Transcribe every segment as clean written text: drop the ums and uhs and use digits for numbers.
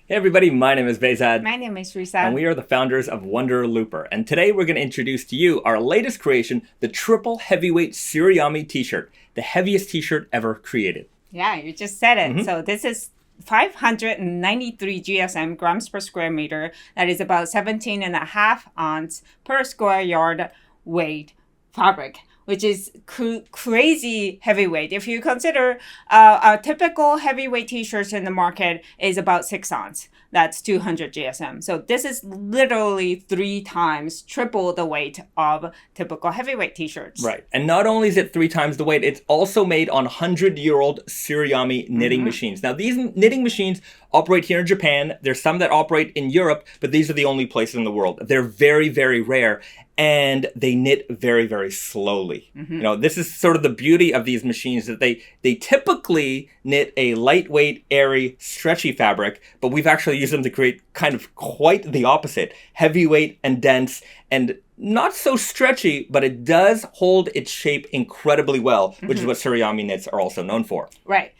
Hey everybody, my name is Behzad. My name is Risa. And we are the founders of Wonder Looper. And today we're going to introduce to you our latest creation, the Triple Heavyweight Tsuriami T-Shirt, the heaviest T-shirt ever created. Yeah, you just said it. So this is 593 GSM, grams per square meter. That is about 17 and a half ounce per square yard weight fabric, which is crazy heavyweight. If you consider a typical heavyweight T-shirts in the market is about 6 ounce. That's 200 GSM. So this is literally 3 times triple the weight of typical heavyweight T-shirts. Right. And not only is it 3 times the weight, it's also made on 100-year-old Tsuriami knitting machines. Now, these knitting machines operate here in Japan. There's some that operate in Europe, but these are the only places in the world. They're very, very rare. And they knit very, very slowly. You know, this is sort of the beauty of these machines, that they typically knit a lightweight, airy, stretchy fabric, but we've actually used them to create kind of quite the opposite. Heavyweight and dense and not so stretchy, but it does hold its shape incredibly well, which is what Tsuriami knits are also known for. Right.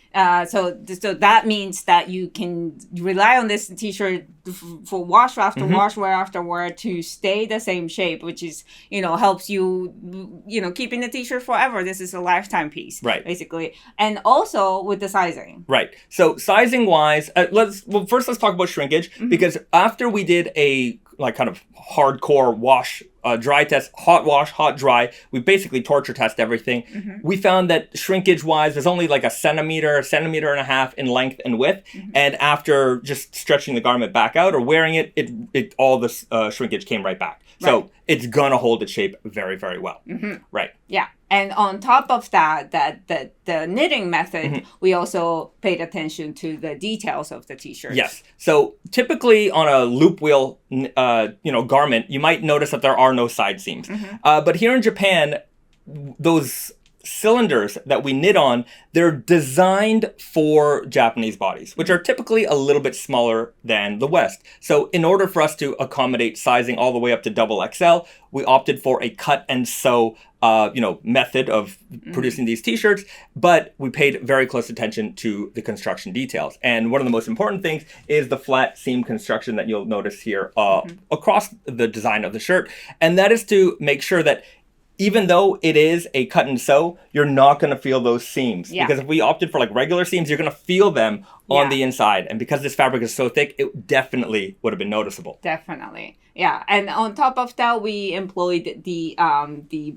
So that means that you can rely on this T-shirt for wash after wash, wear after wear to stay the same shape, which is, helps you, keeping the T-shirt forever. This is a lifetime piece, right? Basically. And also with the sizing. Right. So sizing wise, first let's talk about shrinkage, because after we did a kind of hardcore wash, dry test, hot wash, hot dry. We basically torture test everything. We found that shrinkage wise, there's only like a centimeter and a half in length and width. And after just stretching the garment back out or wearing it all this shrinkage came right back. So it's gonna hold its shape very, very well. Right. Yeah. And on top of that, the knitting method, we also paid attention to the details of the T-shirts. Yes. So typically on a loop wheel, garment, you might notice that there are no side seams. But here in Japan, those cylinders that we knit on, they're designed for Japanese bodies, which are typically a little bit smaller than the West. So in order for us to accommodate sizing all the way up to double XL, we opted for a cut and sew method of producing these T-shirts, but we paid very close attention to the construction details. And one of the most important things is the flat seam construction that you'll notice here across the design of the shirt. And that is to make sure that even though it is a cut and sew, you're not going to feel those seams. Yeah. Because if we opted for like regular seams, you're going to feel them on the inside. And because this fabric is so thick, it definitely would have been noticeable. Definitely. Yeah. And on top of that, we employed the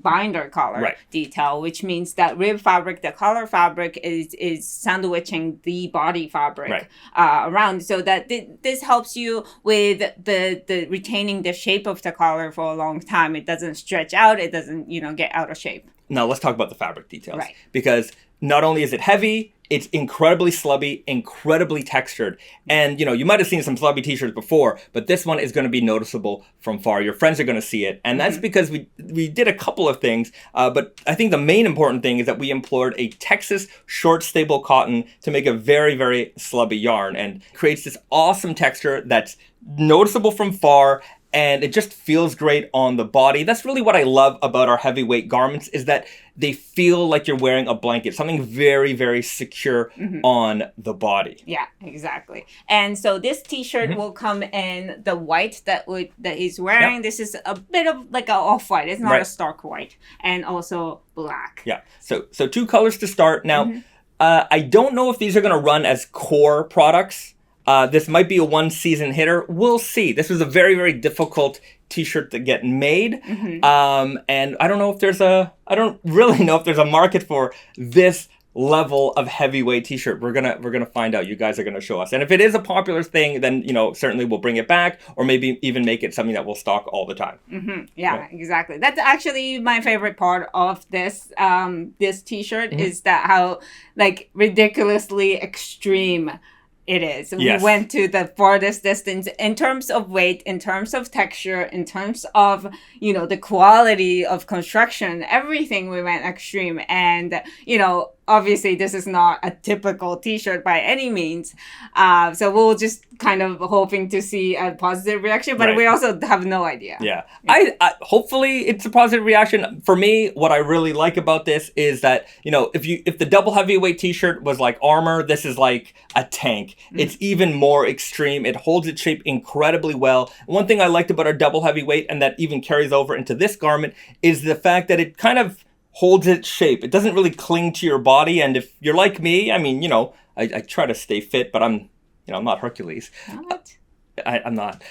binder collar detail, which means that rib fabric, the collar fabric is sandwiching the body fabric around, so that this helps you with the retaining the shape of the collar for a long time. It doesn't stretch out. It doesn't, get out of shape. Now let's talk about the fabric details. Right. Because not only is it heavy, it's incredibly slubby, incredibly textured. And, you might have seen some slubby T-shirts before, but this one is going to be noticeable from far. Your friends are going to see it. And that's because we did a couple of things. But I think the main important thing is that we employed a Texas short stable cotton to make a very, very slubby yarn, and creates this awesome texture that's noticeable from far. And it just feels great on the body. That's really what I love about our heavyweight garments, is that they feel like you're wearing a blanket, something very, very secure on the body. Yeah, exactly. And so this T-shirt will come in the white that he's wearing. Yep. This is a bit of like an off-white. It's not a stark white. And also black. Yeah. So 2 colors to start. Now, I don't know if these are going to run as core products. This might be a 1-season hitter. We'll see. This was a very, very difficult T-shirt to get made. And I don't really know if there's a market for this level of heavyweight T-shirt. We're gonna find out. You guys are gonna show us. And if it is a popular thing, then certainly we'll bring it back, or maybe even make it something that we'll stock all the time. Yeah, exactly. That's actually my favorite part of this this T-shirt is that how ridiculously extreme it is. Yes. We went to the farthest distance in terms of weight, in terms of texture, in terms of, the quality of construction, everything. We went extreme. And, obviously this is not a typical T-shirt by any means. So we'll just kind of hoping to see a positive reaction, but we also have no idea. Yeah. I hopefully it's a positive reaction. For me, what I really like about this is that, you know, if the double heavyweight T-shirt was like armor, this is like a tank. It's even more extreme. It holds its shape incredibly well. One thing I liked about our double heavyweight, and that even carries over into this garment, is the fact that it kind of holds its shape. It doesn't really cling to your body. And if you're like me, I mean, you know, I try to stay fit, but I'm not Hercules. What? I'm not.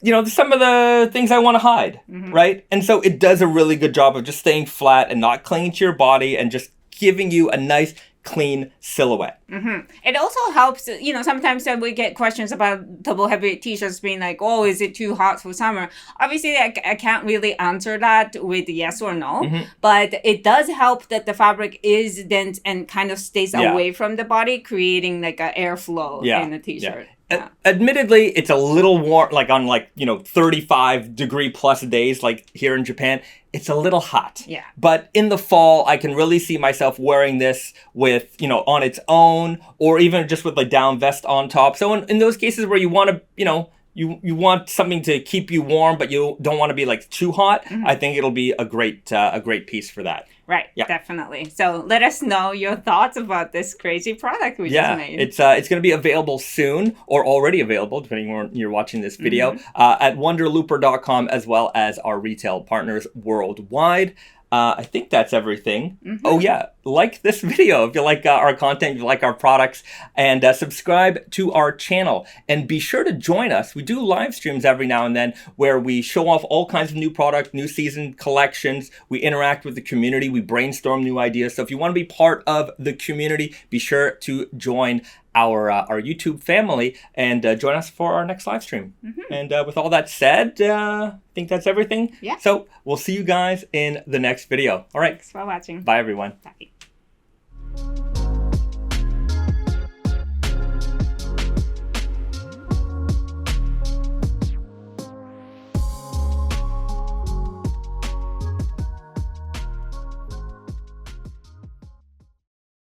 You know, some of the things I want to hide, right? And so it does a really good job of just staying flat and not clinging to your body and just giving you a nice, clean silhouette. It also helps, you know, sometimes we get questions about double heavyweight T-shirts being like, oh, is it too hot for summer? Obviously, I can't really answer that with yes or no, but it does help that the fabric is dense and kind of stays away from the body, creating like an airflow in the T-shirt. Yeah. Admittedly, it's a little warm, like on 35-degree plus days, like here in Japan, it's a little hot. Yeah. But in the fall, I can really see myself wearing this with, you know, on its own, or even just with a down vest on top. So in those cases where you want to, you know, you want something to keep you warm, but you don't want to be like too hot, I think it'll be a great piece for that. Right, definitely. So let us know your thoughts about this crazy product we just made. It's going to be available soon, or already available, depending on when you're watching this video, at wonderlooper.com, as well as our retail partners worldwide. I think that's everything. Oh yeah, like this video if you like our content, if you like our products, and subscribe to our channel. And be sure to join us. We do live streams every now and then where we show off all kinds of new product, new season collections. We interact with the community. We brainstorm new ideas. So if you want to be part of the community, be sure to join our YouTube family and join us for our next live stream. And with all that said, I think that's everything. Yeah. So we'll see you guys in the next video. All right. Thanks for watching. Bye, everyone. Bye.